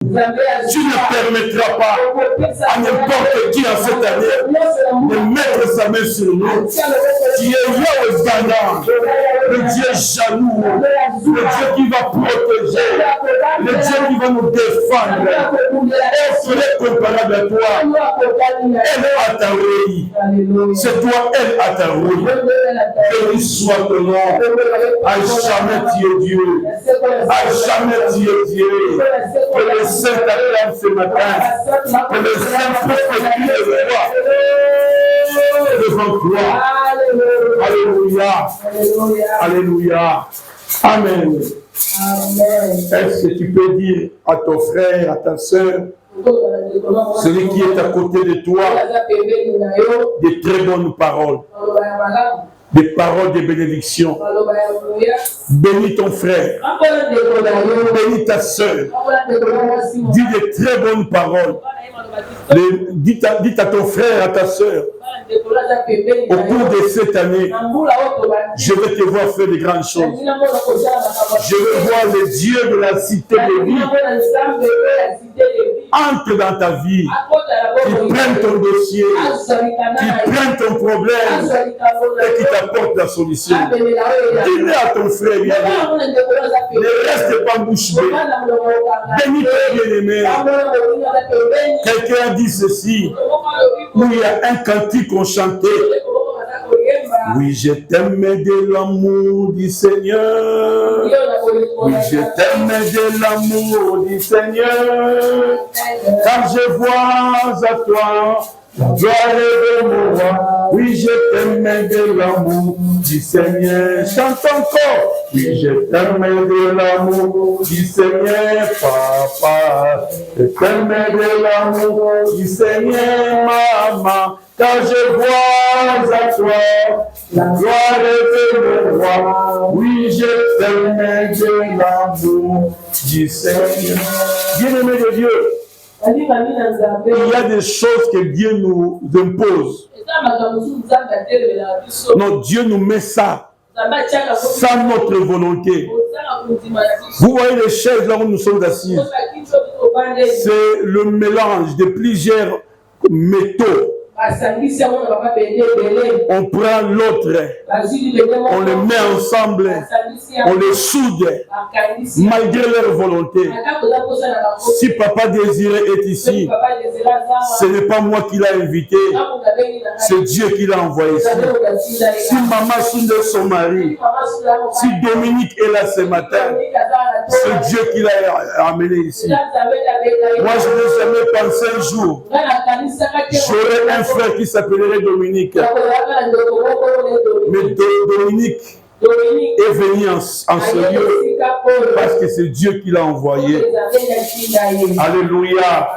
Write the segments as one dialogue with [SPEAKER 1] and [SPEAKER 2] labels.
[SPEAKER 1] Tu ne permettras pas à n'importe qui en cette année de mettre sa main sur nous. Tu es Yahweh Zana, le Dieu jaloux, le Dieu qui va protéger, le Dieu qui va nous défendre. Elle serait comparable à toi. Elle a ta rouille. C'est toi, elle a ta rouille. Béni soit ton nom. À jamais tu es Dieu. À jamais tu es Dieu. Que le Saint t'acclame ce matin. Que le Saint prophétise devant toi. Alléluia. Alléluia. Amen. Est-ce que tu peux dire à ton frère, à ta soeur, celui qui est à côté de toi, des très bonnes paroles, des paroles de bénédiction. Bénis ton frère, bénis ta soeur, dis des très bonnes paroles. Dis à ton frère, à ta soeur, au cours de cette année, je vais te voir faire de grandes choses. Je veux voir le Dieu de la cité de vie entre dans ta vie, qui prenne ton dossier, qui prenne ton problème et qui t'apporte la solution. Dis-le à ton frère bien-aimé. Ne reste pas bouche bée. Bénis ton bien-aimé. Quelqu'un a dit ceci, où il y a un cantique qu'on chantait. Oui, je t'aime de l'amour du Seigneur. Oui, je t'aime de l'amour du Seigneur. Quand je vois à toi, la gloire de mon roi. Oui, je t'aime de l'amour du Seigneur. Chante encore. Oui, je t'aime de l'amour du Seigneur, papa. Je t'aime de l'amour du Seigneur, maman. Quand je vois à toi, la gloire de mon roi. Oui, je t'aime de l'amour du Seigneur. Bien-aimé de Dieu, il y a des choses que Dieu nous impose. Non, Dieu nous met ça sans notre volonté. Vous voyez les chaises là où nous sommes assis. C'est le mélange de plusieurs métaux. On prend l'autre, on les met ensemble, on les soude, malgré leur volonté. Si Papa Désiré est ici, ce n'est pas moi qui l'ai invité, c'est Dieu qui l'a envoyé ici. Si Maman Sunde, son mari, si Dominique est là ce matin, c'est Dieu qui l'a amené ici. Moi, je n'ai jamais pensé un jour, j'aurais un frère qui s'appellerait Dominique. Mais Dominique est venu en ce lieu parce que c'est Dieu qui l'a envoyé. Alléluia.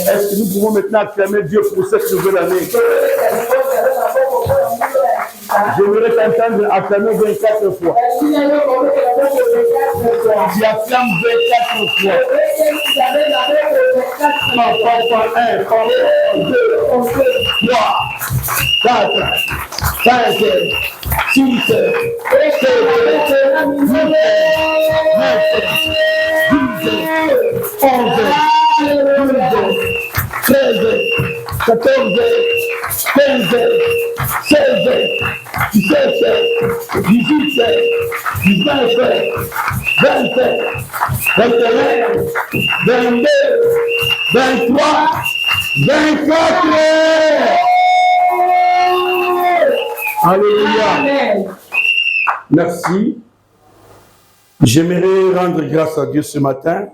[SPEAKER 1] Est-ce que nous pouvons maintenant acclamer Dieu pour cette nouvelle année? J'aimerais t'entendre acclamer 24 fois. Tu acclames 24 fois. Papa 1, papa 2, 3, 4, 5, 6, 7, 8, 9, 10, 11, 12, 13, 14, 15, 16, 17, 18, 19, 20, 21, 22, 23, 24. Alléluia. Merci. J'aimerais rendre grâce à Dieu ce matin.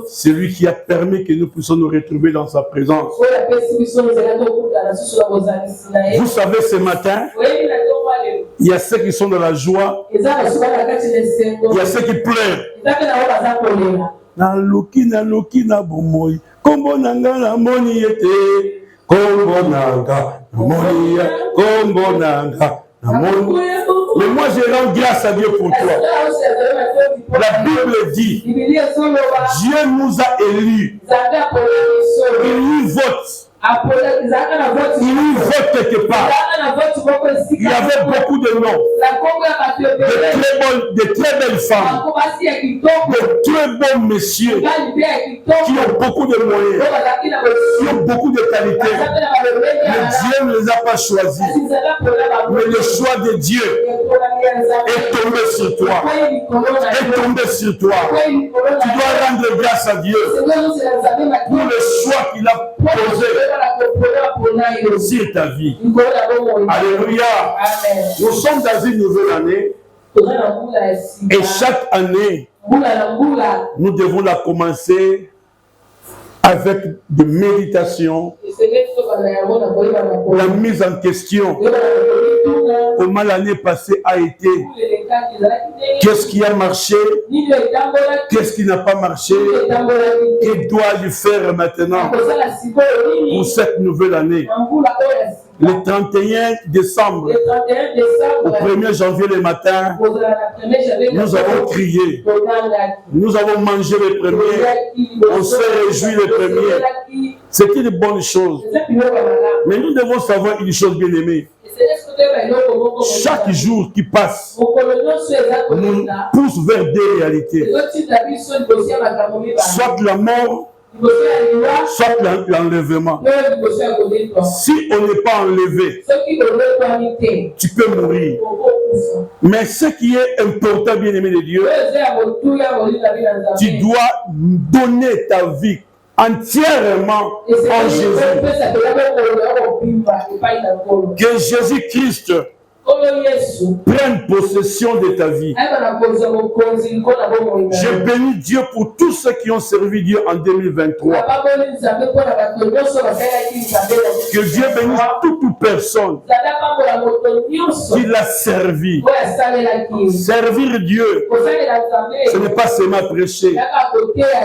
[SPEAKER 1] C'est lui qui a permis que nous puissions nous retrouver dans sa présence. Vous savez, ce matin, il y a ceux qui sont dans la joie, il y a ceux qui pleurent. Na bomoy, kombo nanga na moni ete, kombo nanga na moni ya, kombo nanga na moni. Mais moi je rends grâce à Dieu pour toi. La Bible dit, Dieu nous a élus. Il nous vote Il y vote quelque part. Il y avait beaucoup de noms. De très belles femmes. De très bons messieurs. Qui ont beaucoup de moyens. Qui ont beaucoup de qualités. Mais Dieu ne les a pas choisis. Mais le choix de Dieu est tombé sur toi. Est tombé sur toi. Tu dois rendre grâce à Dieu pour le choix qu'il a posé sur ta vie. Alléluia. Nous sommes dans une nouvelle année. Et chaque année, nous devons la commencer avec de méditation, la mise en question. Comment l'année passée a été? Qu'est-ce qui a marché? Qu'est-ce qui n'a pas marché? Que dois-je faire maintenant pour cette nouvelle année? Le 31 décembre, au 1er janvier le matin, nous avons crié, nous avons mangé les premiers, on s'est réjoui les premiers. C'est une bonne chose. Mais nous devons savoir une chose, bien aimée. Chaque jour qui passe nous pousse vers des réalités. Soit la mort, soit l'enlèvement. Si on n'est pas enlevé, tu peux mourir. Mais ce qui est important, bien aimé de Dieu, tu dois donner ta vie entièrement en Jésus. Que Jésus-Christ prenne possession de ta vie. Je bénis Dieu pour tous ceux qui ont servi Dieu en 2023. Que Dieu bénisse toute personne qui l'a servi. Servir Dieu, ce n'est pas seulement prêcher,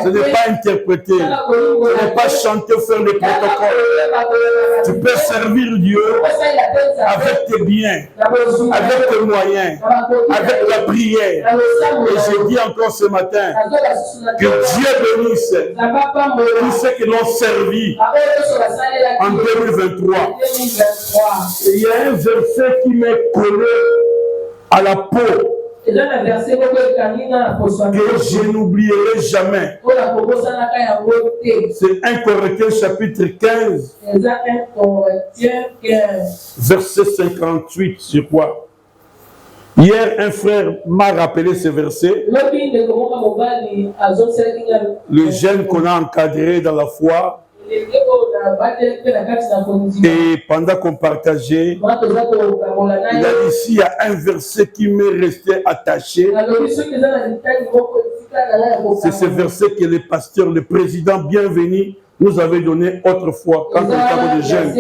[SPEAKER 1] ce n'est pas interpréter, ce n'est pas chanter, faire le protocole. Tu peux servir Dieu avec tes biens, avec tes moyens, avec la prière. Et je dis encore ce matin que Dieu bénisse tous ceux qui l'ont servi en 2023. Et il y a un verset qui m'est collé à la peau que je n'oublierai jamais. C'est 1 Corinthiens chapitre 15, verset 58, je crois. Hier, un frère m'a rappelé ce verset. Le jeune qu'on a encadré dans la foi. Et pendant qu'on partageait, il a dit ici, il y a un verset qui m'est resté attaché. C'est ce verset que le pasteur, le président bienvenu, nous avait donné autrefois quand on était de jeunes.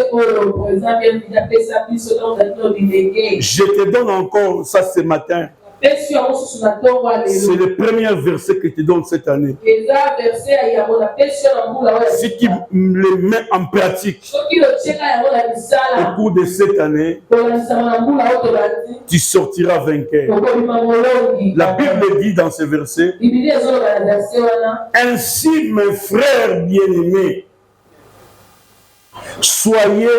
[SPEAKER 1] Je te donne encore ça ce matin. C'est le premier verset que je te donne cette année. Si tu le mets en pratique au cours de cette année, tu sortiras vainqueur. La Bible dit dans ce verset, ainsi mes frères bien-aimés, soyez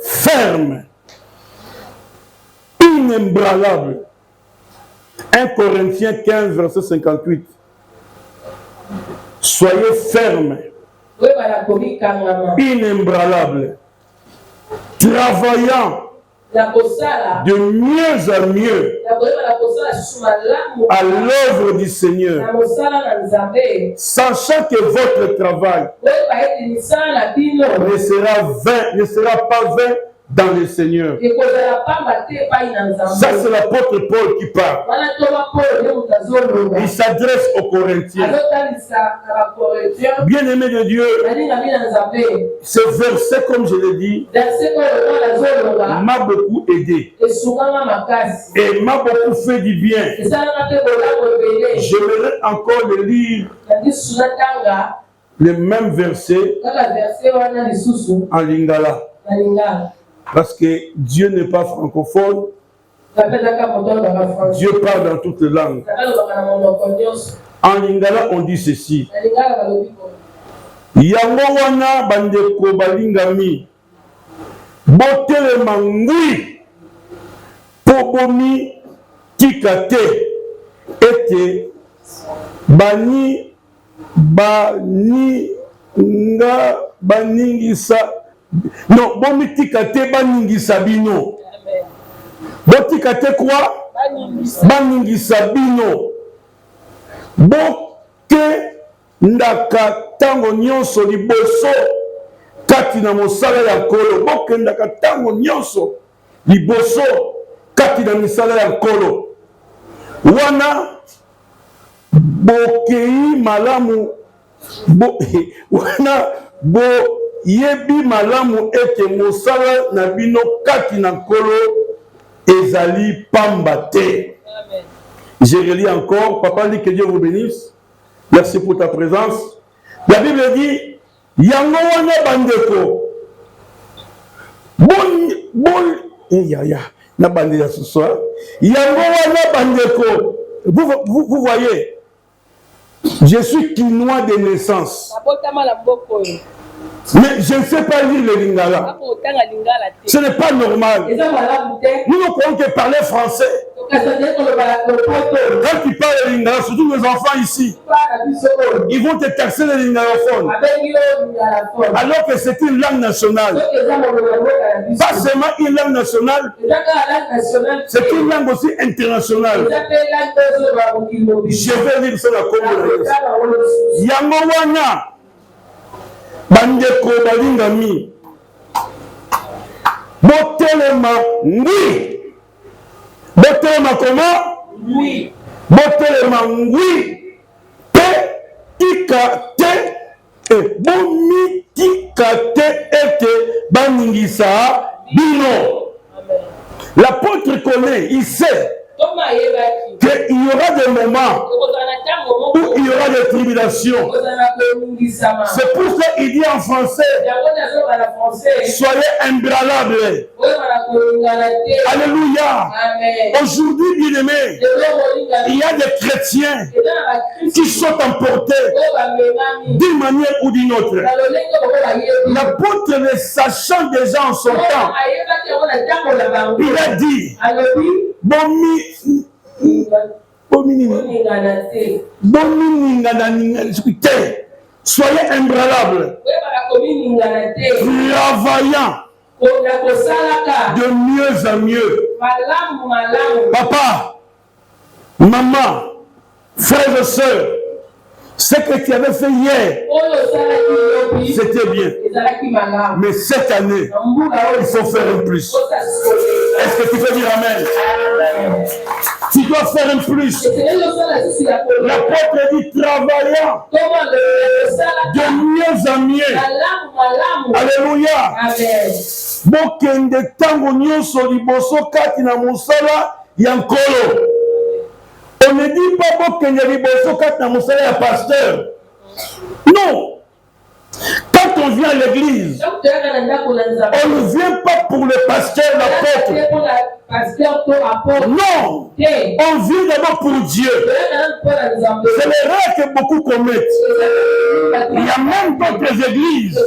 [SPEAKER 1] fermes, inébranlables. 1 Corinthiens 15, verset 58. Soyez fermes, inébranlables, travaillant de mieux en mieux à l'œuvre du Seigneur, sachant que votre travail ne sera pas vain dans le Seigneur. Ça, c'est l'apôtre Paul qui parle. Il s'adresse aux Corinthiens. Bien-aimés de Dieu, ce verset, comme je l'ai dit, m'a beaucoup aidé et m'a beaucoup fait du bien. J'aimerais encore le lire, le même verset en lingala. Parce que Dieu n'est pas francophone. Dieu parle dans toutes les langues. En lingala, on dit ceci. Yango wana bandeko balingami. Botelema ngwi. Pobomi tikate. Ete baningisa. Non, bomi tikate baningisa bino. Botikate quoi? Baningisa bino. Boke ndaka tango nyonso liboso kati na mosala ya nkolo. Boke ndaka tango nyonso liboso kati na misala ya nkolo. Wana bokei malamu wana yebi malamu ete mosala na bino kati na nkolo ezali pamba te. Je relis encore, papa dit que Dieu vous bénisse. Merci pour ta présence. La Bible dit, yango wana bandeko. Na bandeko ce soir. Yango wana bandeko. Vous voyez, je suis quinois de naissance. Mais je ne sais pas lire le lingala. Ce n'est pas normal. Nous ne pouvons que parler français. Quand tu parles le lingala, surtout les enfants ici, ils vont te taxer le lingalaphone. Alors que c'est une langue nationale. Pas seulement une langue nationale, c'est une langue aussi internationale. Je vais lire ça la Congo. Yangowana. Bandeko balingami. Botelema ngwi. Botelema comment? Oui. Botelema ngwi. Te tika te. Bomi tika te ete baningisa bino. L'apôtre connaît, il sait qu'il y aura des moments où il y aura des tribulations. C'est pour ça qu'il dit en français, soyez imbranlables. Alléluia. Aujourd'hui, bien aimé, il y a des chrétiens qui sont emportés d'une manière ou d'une autre. L'apôtre, ne sachant déjà en son temps, il a dit, soyez imbranlables, travaillant de mieux en mieux. Papa, maman, frères et sœurs, ce que tu avais fait hier, c'était bien. Mais cette année, il faut faire un plus. Est-ce que tu peux dire amen? Tu dois faire un plus. L'apôtre dit travaillant de mieux en mieux. Alléluia. Bokende tango nyonso liboso kati na mosala ya nkolo. On ne dit pas bokende liboso kati na mosala ya pasteur. Non. Quand on vient à l'église, on ne vient pas pour le pasteur, l'apôtre. Non, on vient d'abord pour Dieu. C'est l'erreur que beaucoup commettent. Il y a même d'autres églises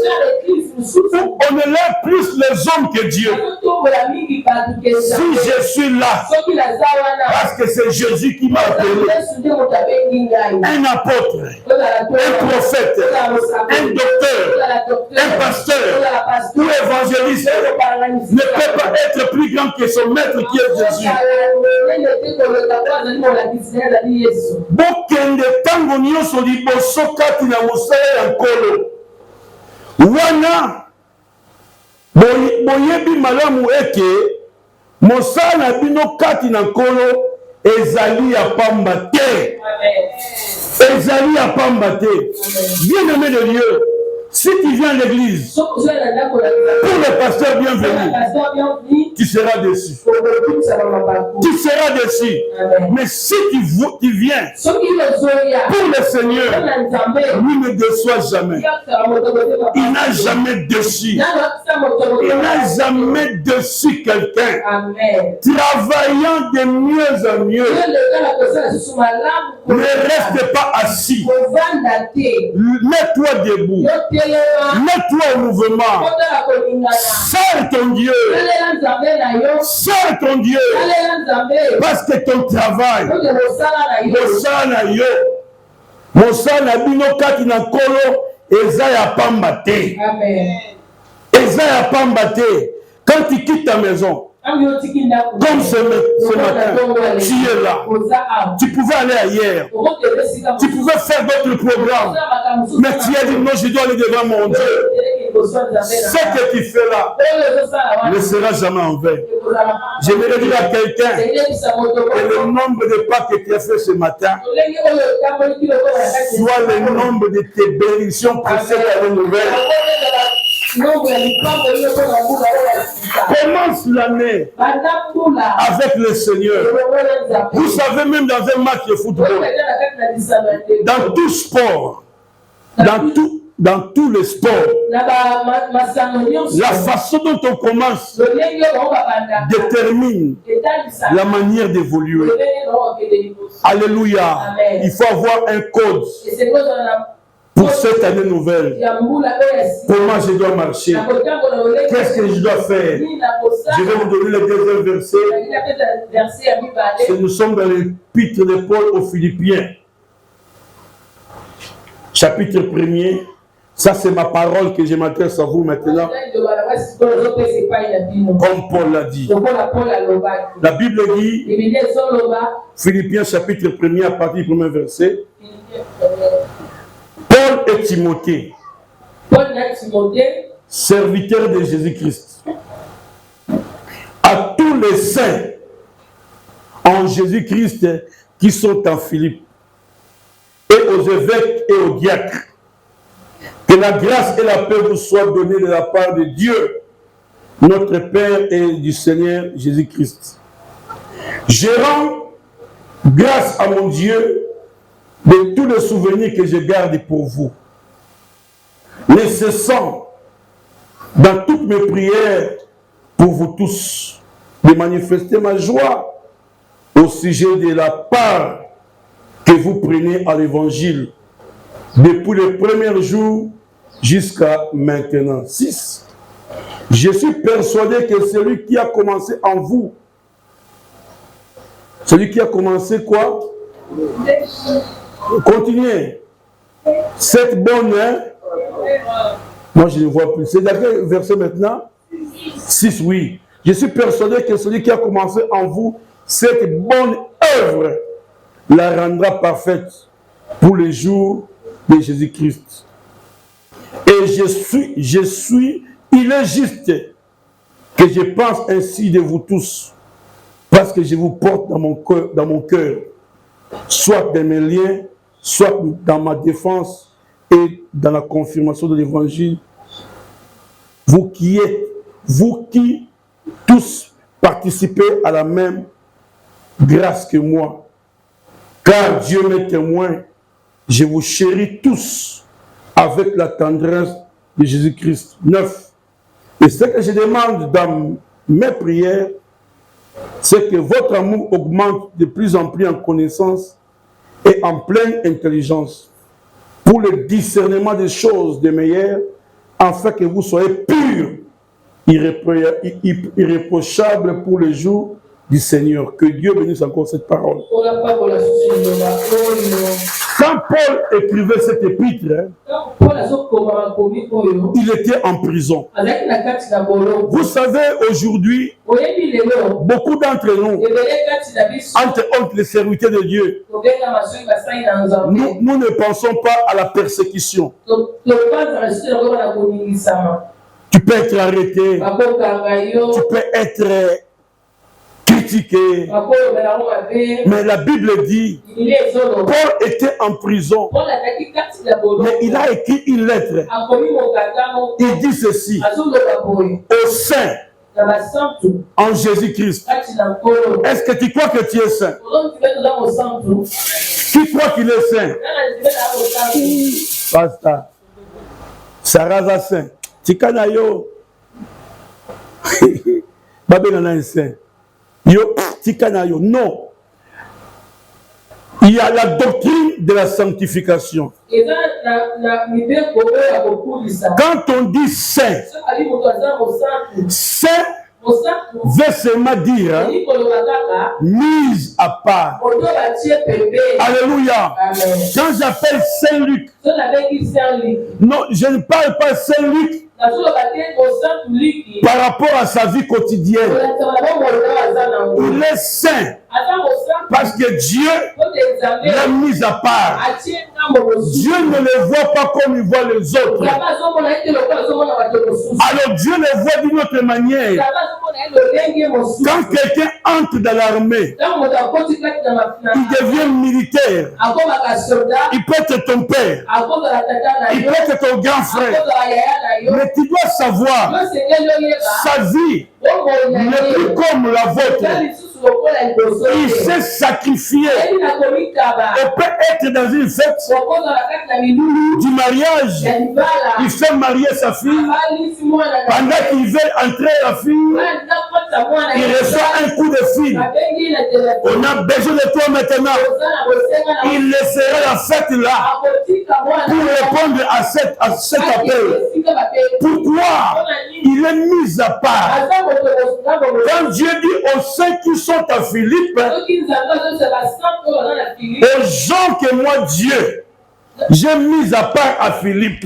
[SPEAKER 1] où on élève plus les hommes que Dieu. Si je suis là, parce que c'est Jésus qui m'a appelé, un apôtre, un prophète, un docteur, un pasteur ou évangéliste ne peut pas être plus grand que son maître qui est Jésus. Bokende tango nyonso liboso kati na mosala ya nkolo. Wana boyebi malamu eke mosala na bino kati na nkolo ezali ya pamba te. Ezali ya pamba te. Bien aimé de Dieu, si tu viens à l'église pour le pasteur bienvenu, tu seras déçu. Tu seras déçu. Mais si tu viens pour le Seigneur, lui ne déçoit jamais. Il n'a jamais déçu. Il n'a jamais déçu quelqu'un. Travaillant de mieux en mieux. Ne reste pas assis. Mets-toi debout. Mets-toi au mouvement. Sers ton Dieu. Sers ton Dieu. Parce que ton travail, Mosala na bino kati na kolo eza ya pamba te. Eza ya pamba te. Quand tu quittes ta maison, comme ce matin, tu es là. Tu pouvais aller ailleurs. Tu pouvais faire d'autres programmes. Mais tu as dit non, je dois aller devant mon Dieu. Ce que tu fais là ne sera jamais en vain. J'aimerais dire à quelqu'un que le nombre de pas que tu as fait ce matin soit le nombre de tes bénédictions précédentes à la nouvelle. Commence l'année avec le Seigneur. Vous savez, même dans un match de football, dans tout sport, dans tous les sports, la façon dont on commence détermine la manière d'évoluer. Alléluia. Il faut avoir un code pour cette année nouvelle. Comment je dois marcher? Qu'est-ce que je dois faire? Je vais vous donner le deuxième verset. Nous sommes dans l'épître de Paul aux Philippiens. Chapitre 1er. Ça, c'est ma parole que je m'adresse à vous maintenant. Comme Paul l'a dit. La Bible dit, Philippiens chapitre 1er à partir du premier verset. Paul et Timothée, serviteurs de Jésus-Christ, à tous les saints en Jésus-Christ qui sont en Philippe, et aux évêques et aux diacres, que la grâce et la paix vous soient données de la part de Dieu, notre Père et du Seigneur Jésus-Christ. Je rends grâce à mon Dieu de tous les souvenirs que je garde pour vous, ne cessant dans toutes mes prières pour vous tous de manifester ma joie au sujet de la part que vous prenez à l'évangile depuis le premier jour jusqu'à maintenant. 6. Je suis persuadé que celui qui a commencé en vous, celui qui a commencé quoi? Continuez. Cette bonne, hein? Moi je ne vois plus. C'est dans quel verset maintenant? 6, oui. Je suis persuadé que celui qui a commencé en vous, cette bonne œuvre la rendra parfaite pour les jours de Jésus-Christ. Et je suis, il est juste que je pense ainsi de vous tous, parce que je vous porte dans mon cœur, soit dans mes liens, soit dans ma défense et dans la confirmation de l'évangile. Vous qui tous participez à la même grâce que moi, car Dieu m'est témoin, je vous chéris tous avec la tendresse de Jésus-Christ. 9. Et ce que je demande dans mes prières, c'est que votre amour augmente de plus en plus en connaissance et en pleine intelligence, pour le discernement des choses de meilleures, afin que vous soyez purs, irréprochables pour le jour du Seigneur. Que Dieu bénisse encore cette parole. Quand Paul écrivait cet épître, il était en prison. Vous savez, aujourd'hui, beaucoup d'entre nous, entre les serviteurs de Dieu, nous ne pensons pas à la persécution. Tu peux être arrêté, tu peux être critiqué. Mais la Bible dit, Paul était en prison, mais il a écrit une lettre. Il dit ceci, au saint, en Jésus-Christ. Est-ce que tu crois que tu es saint? Qui croit qu'il est saint? Pasteur, Sarah saint. Tikana yo. Babé nana est saint. Yo, tikana yo. Non. Il y a la doctrine de la sanctification. Quand on dit saint, saint veut seulement dire mise à part. Alléluia. Quand j'appelle Saint-Luc, non, je ne parle pas Saint-Luc par rapport à sa vie quotidienne. Il est saint parce que Dieu l'a mis à part. Dieu ne le voit pas comme il voit les autres. Alors Dieu le voit d'une autre manière. Quand quelqu'un entre dans l'armée, il devient militaire. Il peut être ton père. Il peut être ton grand frère. Mais tu dois savoir, sa vie n'est plus comme la vôtre. Il s'est sacrifié. On peut être dans une fête du mariage. Il fait marier sa fille. Pendant qu'il veut entrer la fille, il reçoit un coup de fil. On a besoin de toi maintenant. Il laissera la fête là pour répondre à cet appel. Pourquoi? Il est mis à part. Quand Dieu dit aux saints qui sont à Philippe, aux gens que moi Dieu j'ai mis à part à Philippe.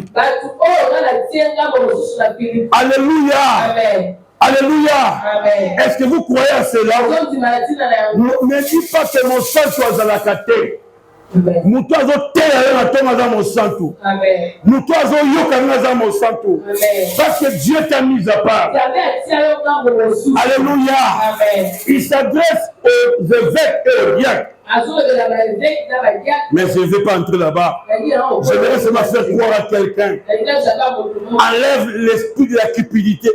[SPEAKER 1] Alléluia. Amen. Alléluia. Est-ce que vous croyez à cela? Ne dis pas que mon sang soit à la caté. Nous tous dans mon santo. Nous tous dans mon santo. Parce que Dieu t'a mis à part. Alléluia. Il s'adresse aux évêques et aux diacres. Mais je ne vais pas entrer là-bas. J'aimerais seulement faire croire à quelqu'un. Enlève l'esprit de la culpabilité.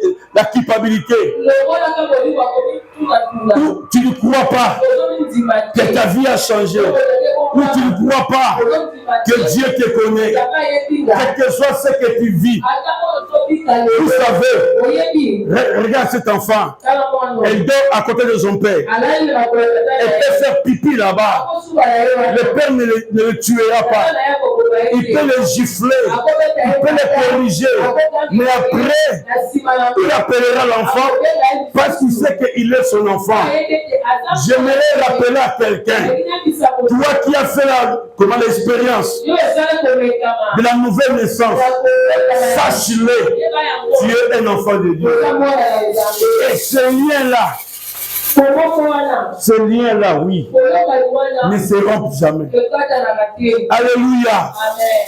[SPEAKER 1] Ou tu ne crois pas que ta vie a changé. Ou tu ne crois pas que Dieu te connaît. Quel que soit ce que tu vis. Vous savez, regarde cet enfant. Elle dort à côté de son père. Elle peut faire pipi là-bas. Le père ne le tuera pas. Il peut le gifler. Il peut le corriger. Mais après, il appellera l'enfant parce qu'il sait qu'il est son enfant. J'aimerais rappeler à quelqu'un, toi qui as fait l'expérience de la nouvelle naissance, sache-le, tu es un enfant de Dieu. Et ce lien-là, oui, ne seront plus jamais. Alléluia.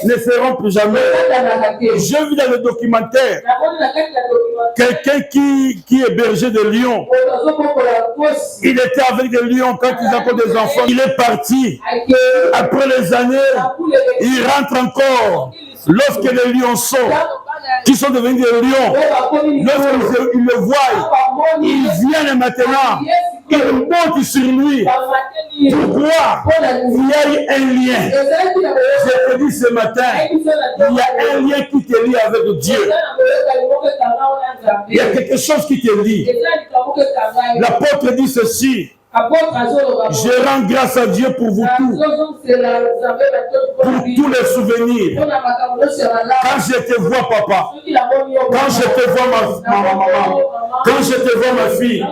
[SPEAKER 1] Ne seront plus jamais. Je vis dans le documentaire quelqu'un qui est berger de lions. Il était avec des lions quand ils ont des enfants. Il est parti. Après les années, il rentre encore. Lorsque les lions sortent, qui sont devenus des lions, lorsqu'ils le voient, ils viennent maintenant, ils montent sur lui. Pourquoi? Il y a eu un lien. Je te dis ce matin, il y a un lien qui te lie avec Dieu. Il y a quelque chose qui te lie. L'apôtre dit ceci. Je rends grâce à Dieu pour vous tous, pour tous les souvenirs. Quand je te vois, papa, quand je te vois ma maman, quand je te vois ma fille,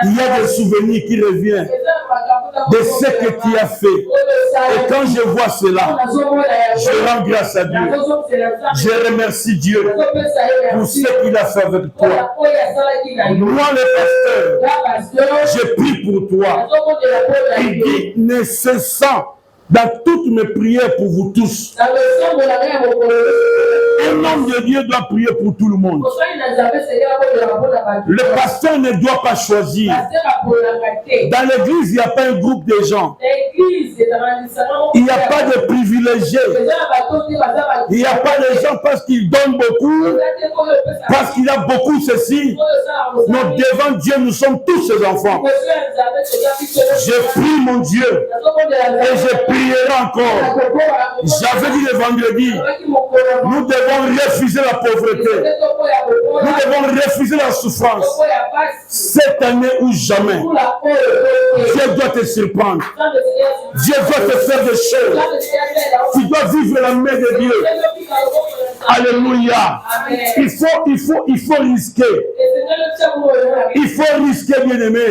[SPEAKER 1] il y a des souvenirs qui reviennent de ce que tu as fait. Et quand je vois cela, je rends grâce à Dieu. Je remercie Dieu pour ce qu'il a fait avec toi. Moi, le pasteur, je prie pour toi. Il dit, ne cessant dans toutes mes prières pour vous tous. Un homme de Dieu doit prier pour tout le monde. Le pasteur ne doit pas choisir. Dans l'église, il n'y a pas un groupe de gens. Il n'y a pas de privilégiés. Il n'y a pas de gens parce qu'ils donnent beaucoup, parce qu'il a beaucoup ceci. Mais devant Dieu, nous sommes tous ses enfants. Je prie mon Dieu et je prierai encore. J'avais dit le vendredi, nous devons refuser la pauvreté. Nous devons refuser la souffrance. Cette année ou jamais, Dieu doit te surprendre. Dieu doit te faire des choses. Tu dois vivre la main de Dieu. Alléluia. Il faut risquer. Il faut risquer, bien-aimé.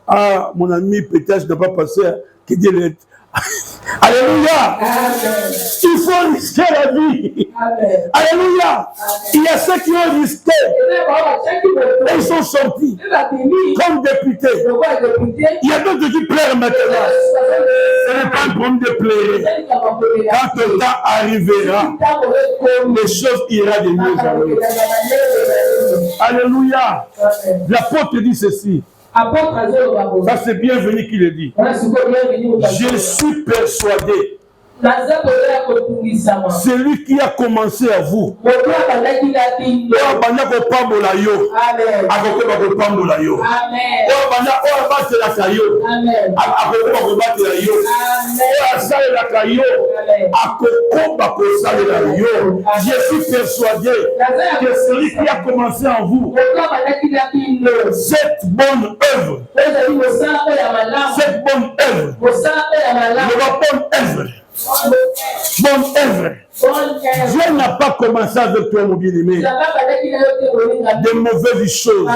[SPEAKER 1] Ah, mon ami, peut-être je n'ai pas passé. Qui dit le... Alléluia. Il faut risquer la vie. Amen. Alléluia. Il y a ceux qui ont risqué. Et ils sont sortis comme députés. Il y a d'autres qui pleurent maintenant. Ce n'est pas un problème de pleurer. Quand le temps arrivera, les choses iront de mieux en mieux. Alléluia. L'apôtre dit ceci. Ça c'est bienvenu qu'il le dit. Je suis persuadé. Celui qui a commencé à vous. Je suis persuadé que celui qui a commencé en vous cette bonne œuvre, bonne œuvre. Dieu n'a pas commencé avec toi, mon bien-aimé. De mauvaises choses,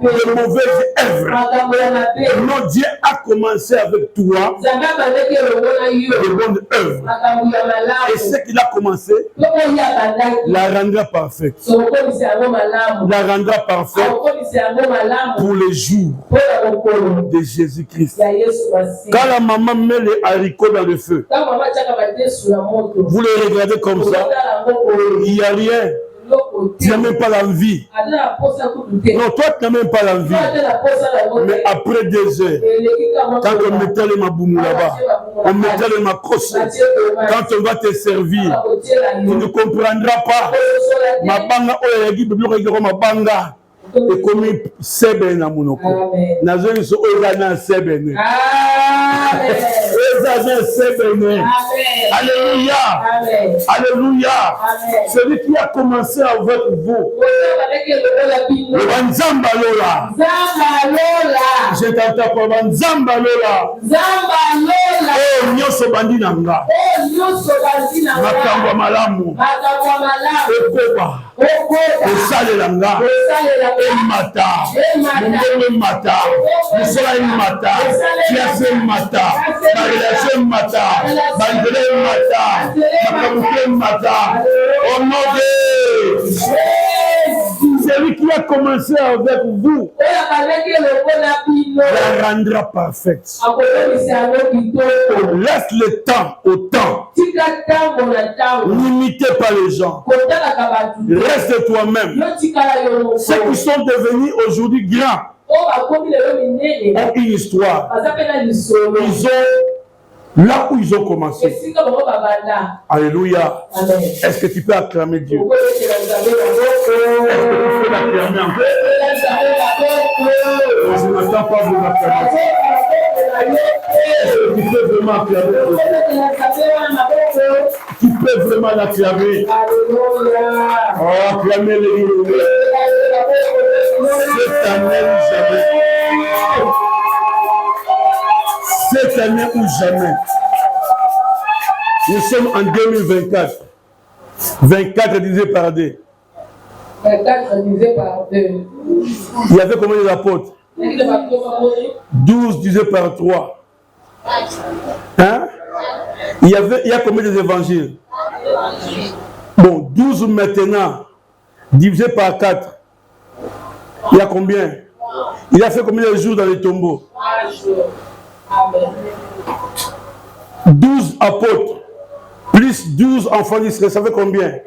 [SPEAKER 1] de mauvaises œuvres. Non, Dieu a commencé avec toi de bonnes œuvres. Et ce qu'il a commencé, la rendra parfaite. La rendra parfaite pour les jours de Jésus-Christ. Quand la maman met les haricots dans le feu, vous les regardez comme ça, il n'y a rien. Tu n'as même pas l'envie. Non, toi, tu n'as même pas l'envie. Mais après 2 heures, quand on mettait les maboumou là-bas, on mettait les macros, quand on va te servir, tu ne comprendras pas. Ma banga, ma banga. Et comme sebe na munoko nazoni so ozana sebe ne ozana sebe ne. Alléluia. Alléluia. Celui qui a commencé avec vous, le Nzamba Lola, je t'entends pas Nzamba Lola, oh nyoso bandi nanga makambo malamu okoba osalelanga emata mungeme mata musala emata fiase mata barelation mata bandele mata makamuke mata au nom de celui qui a commencé avec vous la rendra parfaite. Laisse le temps au temps. N'imitez pas les gens. Reste toi-même. Ceux qui sont devenus aujourd'hui grands ont une histoire. Ils ont là où ils ont commencé. Alléluia. Est-ce que tu peux acclamer Dieu? Est-ce que tu peux l'acclamer un peu? Je n'entends pas vous acclamer. Est-ce que tu peux vraiment acclamer? Tu peux vraiment l'acclamer. Oh, acclamer les cette année ou jamais. Cette année ou jamais. Nous sommes en 2024. 24 divisé par 2.
[SPEAKER 2] 24 divisé par 2.
[SPEAKER 1] Il y avait combien d'apôtres? 12 divisé par 3. Hein? Il y a combien d'évangiles? Bon, 12 maintenant, divisé par 4. Il y a combien? Il a fait combien de jours dans les tombeaux?
[SPEAKER 2] 3 jours. Amen.
[SPEAKER 1] 12 apôtres, plus 12 enfants d'Israël, ça fait combien?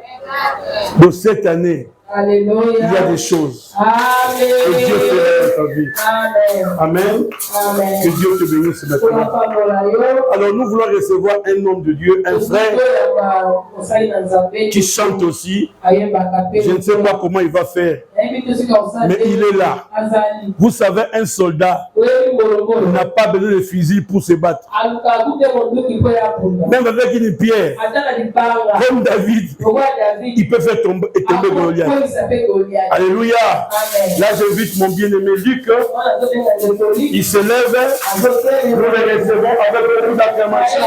[SPEAKER 1] Donc cette année,
[SPEAKER 2] Alléluia.
[SPEAKER 1] il y a des choses.
[SPEAKER 2] Amen.
[SPEAKER 1] Et Dieu fait ta vie.
[SPEAKER 2] Amen.
[SPEAKER 1] Amen.
[SPEAKER 2] Amen.
[SPEAKER 1] Que Dieu te bénisse maintenant. Alors nous voulons recevoir un homme de Dieu, un frère qui chante aussi. Je ne sais pas comment il va faire, mais il est là. Vous savez, un soldat n'a pas besoin de fusil pour se battre. Même avec une pierre, comme David, il peut faire tomber Goliath. Alléluia. Là, j'invite mon bien-aimé Luc. Il se lève. Nous le recevons avec beaucoup d'acclamation.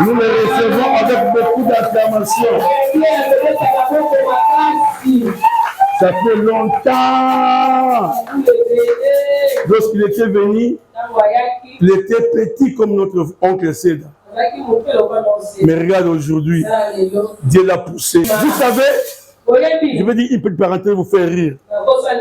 [SPEAKER 1] Nous le recevons avec beaucoup d'acclamation. Ça fait longtemps. Lorsqu'il était venu, il était petit comme notre oncle Seda. Mais regarde aujourd'hui, Dieu l'a poussé. Vous savez, je veux dire une petite parenthèse vous faire rire.